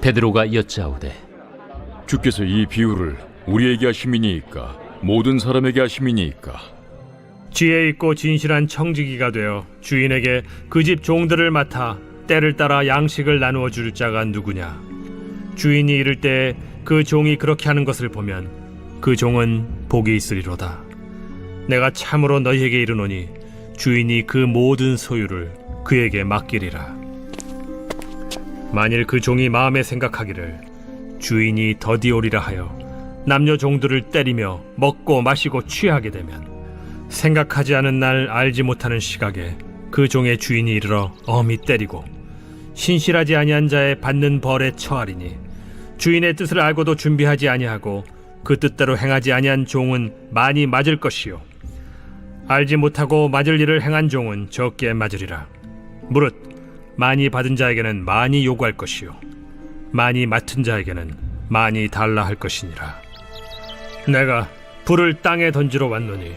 베드로가 여짜오되 주께서 이 비유를 우리에게 하심이니이까 모든 사람에게 하심이니이까? 지혜 있고 진실한 청지기가 되어 주인에게 그 집 종들을 맡아 때를 따라 양식을 나누어 줄 자가 누구냐? 주인이 이를 때 그 종이 그렇게 하는 것을 보면 그 종은 복이 있으리로다. 내가 참으로 너희에게 이르노니 주인이 그 모든 소유를 그에게 맡기리라. 만일 그 종이 마음에 생각하기를 주인이 더디오리라 하여 남녀 종들을 때리며 먹고 마시고 취하게 되면 생각하지 않은 날 알지 못하는 시각에 그 종의 주인이 이르러 엄히 때리고 신실하지 아니한 자의 받는 벌에 처하리니 주인의 뜻을 알고도 준비하지 아니하고 그 뜻대로 행하지 아니한 종은 많이 맞을 것이요 알지 못하고 맞을 일을 행한 종은 적게 맞으리라. 무릇 많이 받은 자에게는 많이 요구할 것이요 많이 맡은 자에게는 많이 달라 할 것이니라. 내가 불을 땅에 던지러 왔노니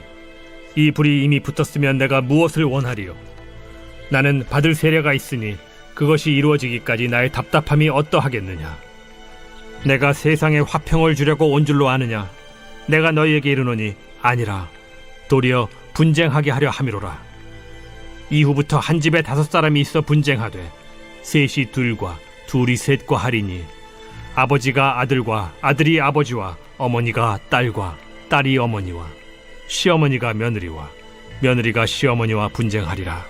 이 불이 이미 붙었으면 내가 무엇을 원하리요? 나는 받을 세례가 있으니 그것이 이루어지기까지 나의 답답함이 어떠하겠느냐? 내가 세상에 화평을 주려고 온 줄로 아느냐? 내가 너희에게 이르노니 아니라 도리어 분쟁하게 하려 함이로라. 이후부터 한 집에 5사람이 있어 분쟁하되 셋이 둘과 둘이 셋과 하리니 아버지가 아들과 아들이 아버지와 어머니가 딸과 딸이 어머니와 시어머니가 며느리와 며느리가 시어머니와 분쟁하리라.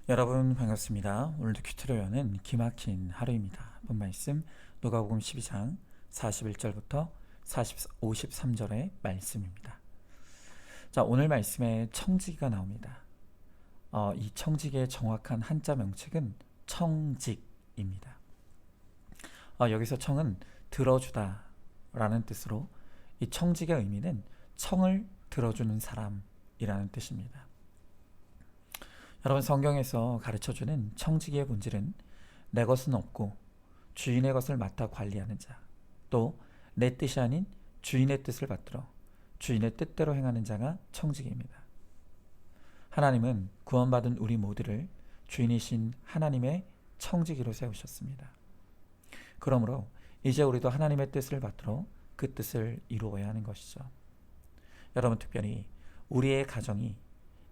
여러분 반갑습니다. 오늘도 큐티를 여는 기막힌 하루입니다. 본 말씀 누가복음 12장 41절부터 53절의 말씀입니다. 자, 오늘 말씀에 청지기가 나옵니다. 이 청지기의 정확한 한자 명칭은 청직입니다. 여기서 청은 들어주다 라는 뜻으로 이 청직의 의미는 청을 들어주는 사람이라는 뜻입니다. 여러분, 성경에서 가르쳐주는 청지기의 본질은 내 것은 없고 주인의 것을 맡아 관리하는 자, 또 내 뜻이 아닌 주인의 뜻을 받들어 주인의 뜻대로 행하는 자가 청지기입니다. 하나님은 구원받은 우리 모두를 주인이신 하나님의 청지기로 세우셨습니다. 그러므로 이제 우리도 하나님의 뜻을 받들어 그 뜻을 이루어야 하는 것이죠. 여러분, 특별히 우리의 가정이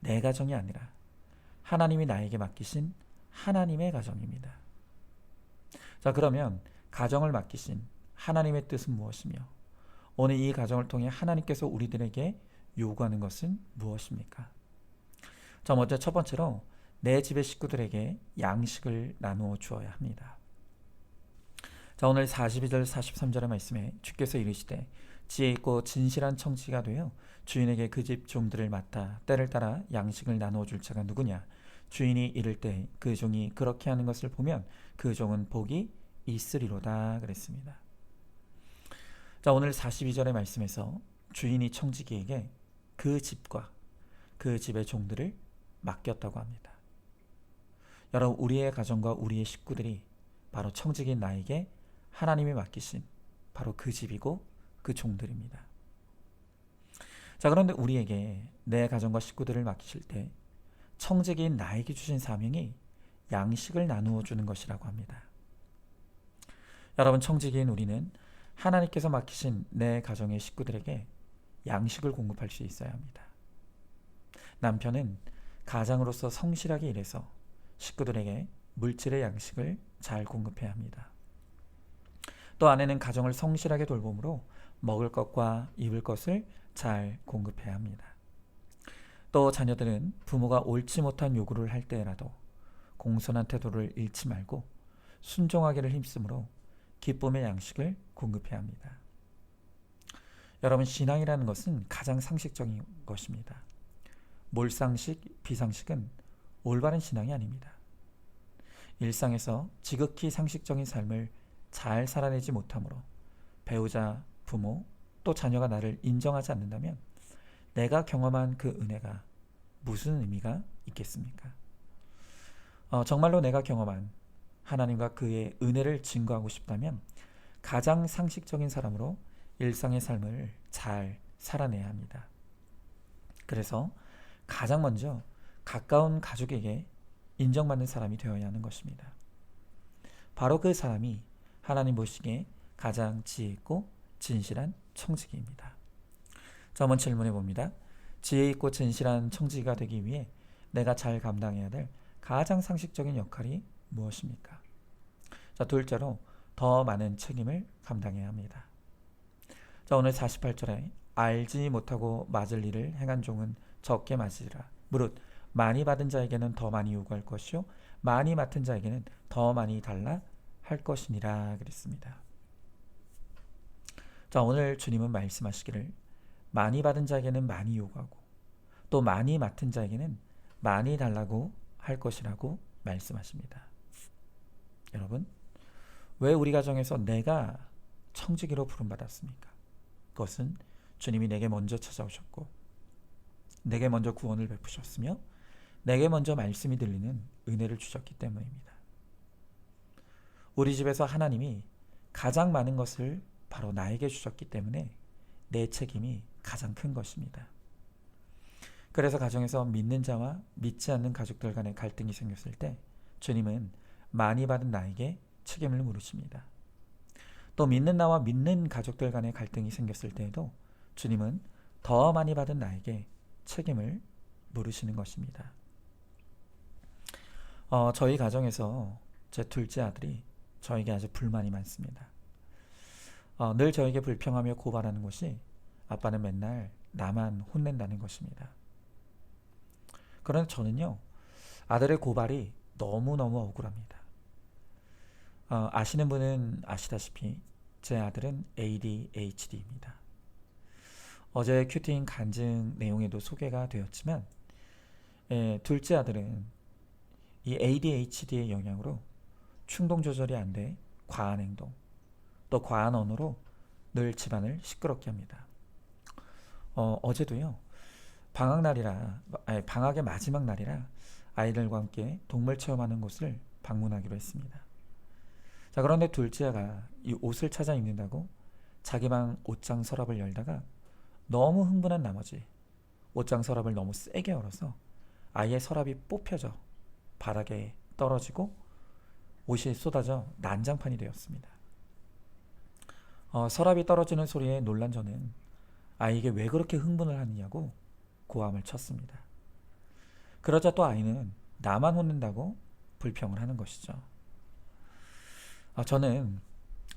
내 가정이 아니라 하나님이 나에게 맡기신 하나님의 가정입니다. 자, 그러면 가정을 맡기신 하나님의 뜻은 무엇이며 오늘 이 가정을 통해 하나님께서 우리들에게 요구하는 것은 무엇입니까? 자, 먼저 첫 번째로 내 집의 식구들에게 양식을 나누어 주어야 합니다. 자, 오늘 42절 43절의 말씀에 주께서 이르시되 지혜 있고 진실한 청지기가 되어 주인에게 그 집 종들을 맡아 때를 따라 양식을 나누어 줄 자가 누구냐? 주인이 이를 때 그 종이 그렇게 하는 것을 보면 그 종은 복이 있으리로다 그랬습니다. 자, 오늘 42절의 말씀에서 주인이 청지기에게 그 집과 그 집의 종들을 맡겼다고 합니다. 여러분, 우리의 가정과 우리의 식구들이 바로 청지기인 나에게 하나님이 맡기신 바로 그 집이고 그 종들입니다. 자, 그런데 우리에게 내 가정과 식구들을 맡기실 때 청지기인 나에게 주신 사명이 양식을 나누어 주는 것이라고 합니다. 여러분, 청지기인 우리는 하나님께서 맡기신 내 가정의 식구들에게 양식을 공급할 수 있어야 합니다. 남편은 가장으로서 성실하게 일해서 식구들에게 물질의 양식을 잘 공급해야 합니다. 또 아내는 가정을 성실하게 돌봄으로 먹을 것과 입을 것을 잘 공급해야 합니다. 또 자녀들은 부모가 옳지 못한 요구를 할 때라도 공손한 태도를 잃지 말고 순종하기를 힘쓰므로 기쁨의 양식을 공급해야 합니다. 여러분, 신앙이라는 것은 가장 상식적인 것입니다. 몰상식, 비상식은 올바른 신앙이 아닙니다. 일상에서 지극히 상식적인 삶을 잘 살아내지 못하므로 배우자, 부모, 또 자녀가 나를 인정하지 않는다면 내가 경험한 그 은혜가 무슨 의미가 있겠습니까? 정말로 내가 경험한 하나님과 그의 은혜를 증거하고 싶다면 가장 상식적인 사람으로 일상의 삶을 잘 살아내야 합니다. 그래서 가장 먼저 가까운 가족에게 인정받는 사람이 되어야 하는 것입니다. 바로 그 사람이 하나님 보시기에 가장 지혜 있고 진실한 청지기입니다. 자, 한번 질문해 봅니다. 지혜 있고 진실한 청지기가 되기 위해 내가 잘 감당해야 될 가장 상식적인 역할이 무엇입니까? 자, 둘째로 더 많은 책임을 감당해야 합니다. 자, 오늘 48절에 알지 못하고 맞을 일을 행한 종은 적게 맞으리라. 무릇 많이 받은 자에게는 더 많이 요구할 것이요 많이 맡은 자에게는 더 많이 달라 할 것이니라 그랬습니다. 자, 오늘 주님은 말씀하시기를 많이 받은 자에게는 많이 요구하고 또 많이 맡은 자에게는 많이 달라고 할 것이라고 말씀하십니다. 여러분, 왜 우리 가정에서 내가 청지기로 부름받았습니까? 그것은 주님이 내게 먼저 찾아오셨고 내게 먼저 구원을 베푸셨으며 내게 먼저 말씀이 들리는 은혜를 주셨기 때문입니다. 우리 집에서 하나님이 가장 많은 것을 바로 나에게 주셨기 때문에 내 책임이 가장 큰 것입니다. 그래서 가정에서 믿는 자와 믿지 않는 가족들 간의 갈등이 생겼을 때 주님은 많이 받은 나에게 책임을 물으십니다. 또 믿는 나와 믿는 가족들 간의 갈등이 생겼을 때에도 주님은 더 많이 받은 나에게 책임을 물으시는 것입니다. 저희 가정에서 제 둘째 아들이 저에게 아주 불만이 많습니다. 늘 저에게 불평하며 고발하는 것이 아빠는 맨날 나만 혼낸다는 것입니다. 그런데 저는요, 아들의 고발이 너무너무 억울합니다. 아시는 분은 아시다시피 제 아들은 ADHD입니다. 어제 큐팅 간증 내용에도 소개가 되었지만 둘째 아들은 이 ADHD의 영향으로 충동 조절이 안 돼 과한 행동, 또 과한 언어로 늘 집안을 시끄럽게 합니다. 어제도요, 방학의 마지막 날이라 아이들과 함께 동물 체험하는 곳을 방문하기로 했습니다. 자, 그런데 둘째가 이 옷을 찾아 입는다고 자기 방 옷장 서랍을 열다가 너무 흥분한 나머지 옷장 서랍을 너무 세게 열어서 아이의 서랍이 뽑혀져 바닥에 떨어지고 옷이 쏟아져 난장판이 되었습니다. 서랍이 떨어지는 소리에 놀란 저는 아이에게 왜 그렇게 흥분을 하느냐고 고함을 쳤습니다. 그러자 또 아이는 나만 혼낸다고 불평을 하는 것이죠. 저는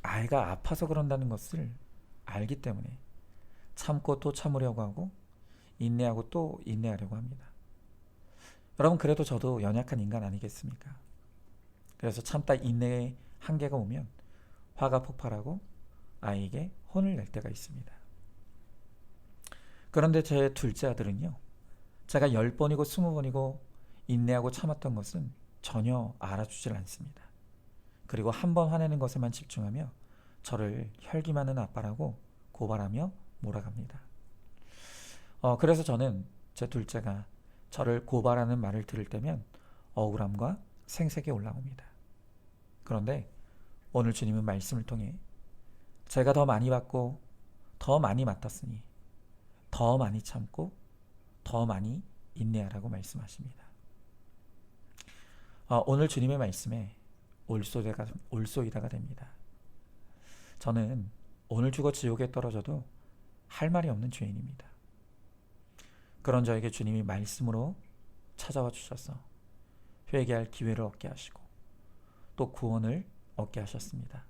아이가 아파서 그런다는 것을 알기 때문에 참고 또 참으려고 하고 인내하고 또 인내하려고 합니다. 여러분, 그래도 저도 연약한 인간 아니겠습니까? 그래서 참다 인내의 한계가 오면 화가 폭발하고 아이에게 혼을 낼 때가 있습니다. 그런데 제 둘째 아들은요, 제가 10번이고 20번이고 인내하고 참았던 것은 전혀 알아주질 않습니다. 그리고 한 번 화내는 것에만 집중하며 저를 혈기 많은 아빠라고 고발하며 몰아갑니다. 그래서 저는 제 둘째가 저를 고발하는 말을 들을 때면 억울함과 생색이 올라옵니다. 그런데 오늘 주님은 말씀을 통해 제가 더 많이 받고 더 많이 맡았으니 더 많이 참고 더 많이 인내하라고 말씀하십니다. 오늘 주님의 말씀에 올소이다가 됩니다. 저는 오늘 죽어 지옥에 떨어져도 할 말이 없는 죄인입니다. 그런 저에게 주님이 말씀으로 찾아와 주셔서 회개할 기회를 얻게 하시고 또 구원을 얻게 하셨습니다.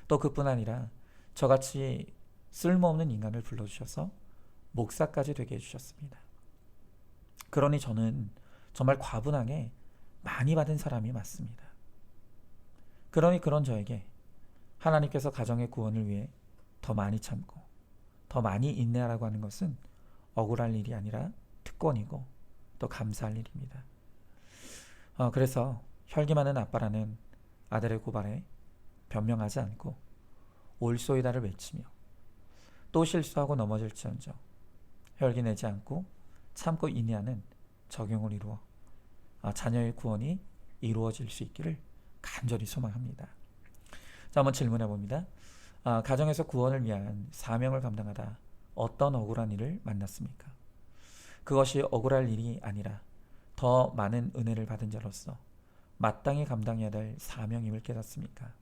또 그뿐 아니라 저같이 쓸모없는 인간을 불러주셔서 목사까지 되게 해주셨습니다. 그러니 저는 정말 과분하게 많이 받은 사람이 맞습니다. 그러니 그런 저에게 하나님께서 가정의 구원을 위해 더 많이 참고 더 많이 인내하라고 하는 것은 억울할 일이 아니라 특권이고 또 감사할 일입니다. 그래서 혈기 많은 아빠라는 아들의 고발에 변명하지 않고 올소이다를 외치며 또 실수하고 넘어질지언정 혈기 내지 않고 참고 인내하는 적용을 이루어 자녀의 구원이 이루어질 수 있기를 간절히 소망합니다. 자, 한번 질문해 봅니다. 가정에서 구원을 위한 사명을 감당하다 어떤 억울한 일을 만났습니까? 그것이 억울할 일이 아니라 더 많은 은혜를 받은 자로서 마땅히 감당해야 될 사명임을 깨닫습니까?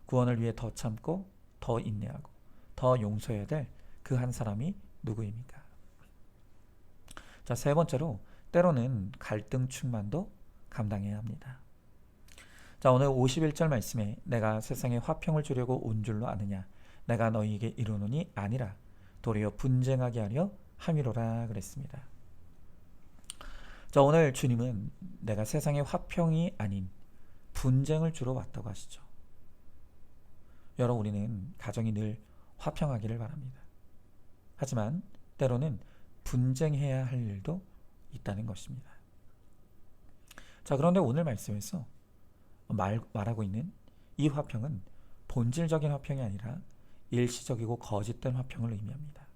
구원을 위해 더 참고 더 인내하고 더 용서해야 될 그 한 사람이 누구입니까? 자, 세 번째로 때로는 갈등 충만도 감당해야 합니다. 자, 오늘 51절 말씀에 내가 세상에 화평을 주려고 온 줄로 아느냐 내가 너희에게 이르노니 아니라 도리어 분쟁하게 하려 함이로라 그랬습니다. 자, 오늘 주님은 내가 세상에 화평이 아닌 분쟁을 주러 왔다고 하시죠. 여러분, 우리는 가정이 늘 화평하기를 바랍니다. 하지만 때로는 분쟁해야 할 일도 있다는 것입니다. 자, 그런데 오늘 말씀에서 말하고 있는 이 화평은 본질적인 화평이 아니라 일시적이고 거짓된 화평을 의미합니다.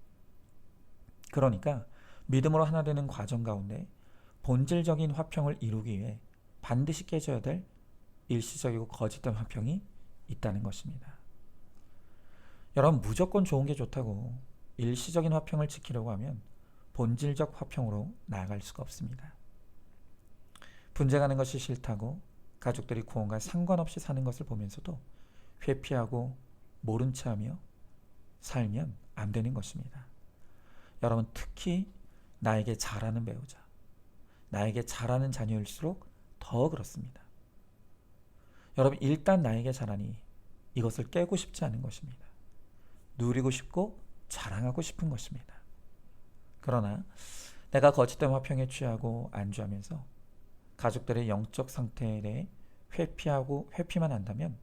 그러니까 믿음으로 하나 되는 과정 가운데 본질적인 화평을 이루기 위해 반드시 깨져야 될 일시적이고 거짓된 화평이 있다는 것입니다. 여러분, 무조건 좋은 게 좋다고 일시적인 화평을 지키려고 하면 본질적 화평으로 나아갈 수가 없습니다. 분쟁하는 것이 싫다고 가족들이 구원과 상관없이 사는 것을 보면서도 회피하고 모른 체하며 살면 안 되는 것입니다. 여러분, 특히 나에게 잘하는 배우자, 나에게 잘하는 자녀일수록 더 그렇습니다. 여러분, 일단 나에게 잘하니 이것을 깨고 싶지 않은 것입니다. 누리고 싶고 자랑하고 싶은 것입니다. 그러나 내가 거짓된 화평에 취하고 안주하면서 가족들의 영적 상태에 대해 회피만 한다면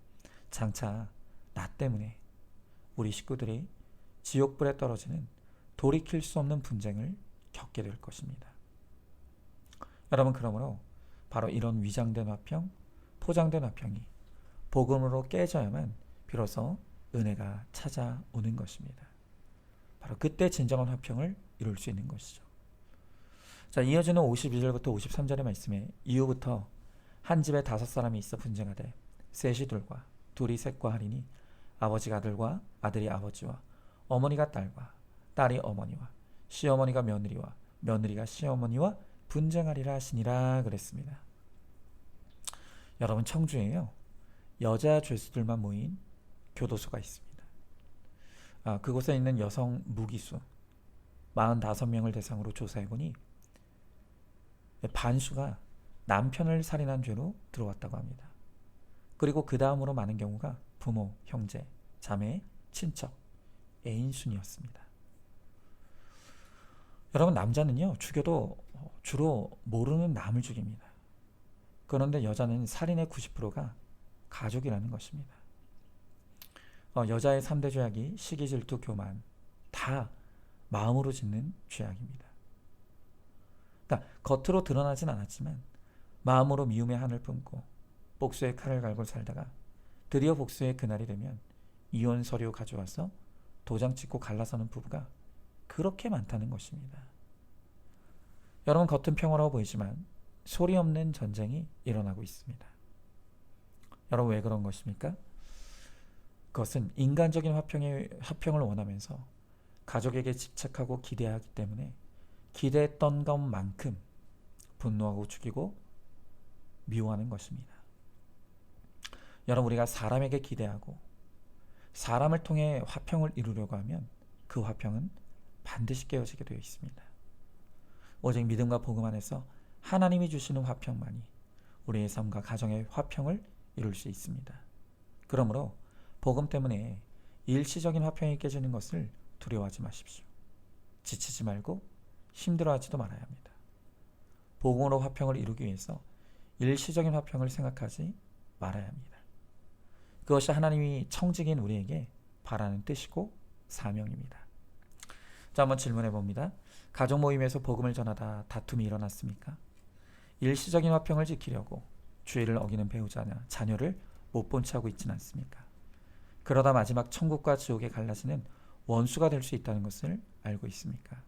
장차 나 때문에 우리 식구들이 지옥불에 떨어지는 돌이킬 수 없는 분쟁을 겪게 될 것입니다. 여러분, 그러므로 바로 이런 위장된 화평, 포장된 화평이 복음으로 깨져야만 비로소 은혜가 찾아오는 것입니다. 바로 그때 진정한 화평을 이룰 수 있는 것이죠. 자, 이어지는 52절부터 53절의 말씀에 이후부터 한 집에 5사람이 있어 분쟁하되 셋이 둘과 둘이 셋과 하리니 아버지가 아들과 아들이 아버지와 어머니가 딸과 딸이 어머니와 시어머니가 며느리와 며느리가 시어머니와 분쟁하리라 하시니라 그랬습니다. 여러분, 청주에요, 여자 죄수들만 모인 교도소가 있습니다. 그곳에 있는 여성 무기수 45명을 대상으로 조사해보니 반수가 남편을 살인한 죄로 들어왔다고 합니다. 그리고 그 다음으로 많은 경우가 부모, 형제, 자매, 친척, 애인 순이었습니다. 여러분, 남자는요 죽여도 주로 모르는 남을 죽입니다. 그런데 여자는 살인의 90%가 가족이라는 것입니다. 여자의 3대 죄악이 시기, 질투, 교만, 다 마음으로 짓는 죄악입니다. 그러니까 겉으로 드러나진 않았지만 마음으로 미움의 한을 품고 복수의 칼을 갈고 살다가 드디어 복수의 그날이 되면 이혼 서류 가져와서 도장 찍고 갈라서는 부부가 그렇게 많다는 것입니다. 여러분, 겉은 평화로워 보이지만 소리 없는 전쟁이 일어나고 있습니다. 여러분, 왜 그런 것입니까? 그것은 인간적인 화평을 원하면서 가족에게 집착하고 기대하기 때문에 기대했던 것만큼 분노하고 죽이고 미워하는 것입니다. 여러분, 우리가 사람에게 기대하고 사람을 통해 화평을 이루려고 하면 그 화평은 반드시 깨어지게 되어 있습니다. 오직 믿음과 복음 안에서 하나님이 주시는 화평만이 우리의 삶과 가정의 화평을 이룰 수 있습니다. 그러므로 복음 때문에 일시적인 화평이 깨지는 것을 두려워하지 마십시오. 지치지 말고 힘들어하지도 말아야 합니다. 복음으로 화평을 이루기 위해서 일시적인 화평을 생각하지 말아야 합니다. 그것이 하나님이 청직인 우리에게 바라는 뜻이고 사명입니다. 자, 한번 질문해 봅니다. 가족 모임에서 복음을 전하다 다툼이 일어났습니까? 일시적인 화평을 지키려고 주의를 어기는 배우자나 자녀를 못 본 채 하고 있지는 않습니까? 그러다 마지막 천국과 지옥에 갈라지는 원수가 될 수 있다는 것을 알고 있습니까?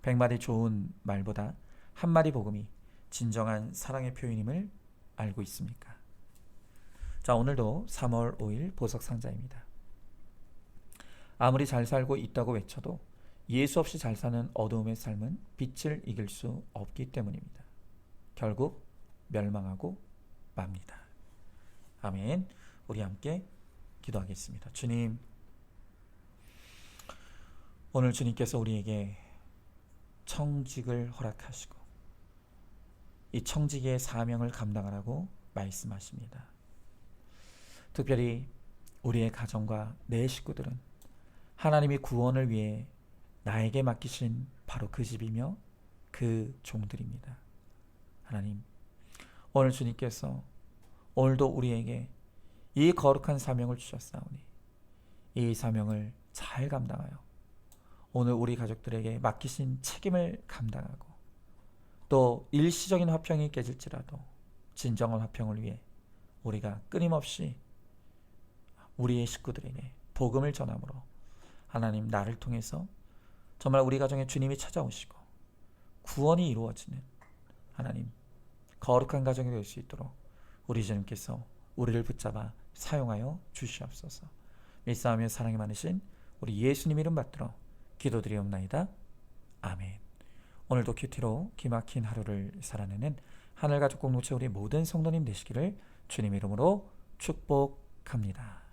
100마디 좋은 말보다 한 마디 복음이 진정한 사랑의 표현임을 알고 있습니까? 자, 오늘도 3월 5일 보석상자입니다. 아무리 잘 살고 있다고 외쳐도 예수 없이 잘 사는 어두움의 삶은 빛을 이길 수 없기 때문입니다. 결국 멸망하고 맙니다. 아멘. 우리 함께 기도하겠습니다. 주님, 오늘 주님께서 우리에게 청직을 허락하시고 이 청직의 사명을 감당하라고 말씀하십니다. 특별히 우리의 가정과 내 식구들은 하나님이 구원을 위해 나에게 맡기신 바로 그 집이며 그 종들입니다. 하나님, 오늘 주님께서 오늘도 우리에게 이 거룩한 사명을 주셨사오니 이 사명을 잘 감당하여 오늘 우리 가족들에게 맡기신 책임을 감당하고 또 일시적인 화평이 깨질지라도 진정한 화평을 위해 우리가 끊임없이 우리의 식구들에게 복음을 전함으로 하나님, 나를 통해서 정말 우리 가정에 주님이 찾아오시고 구원이 이루어지는 하나님, 거룩한 가정이 될 수 있도록 우리 주님께서 우리를 붙잡아 사용하여 주시옵소서. 밀사하며 사랑이 많으신 우리 예수님 이름 받들어 기도드리옵나이다. 아멘. 오늘도 큐티로 기막힌 하루를 살아내는 하늘가족 공동체 우리 모든 성도님 되시기를 주님 이름으로 축복합니다.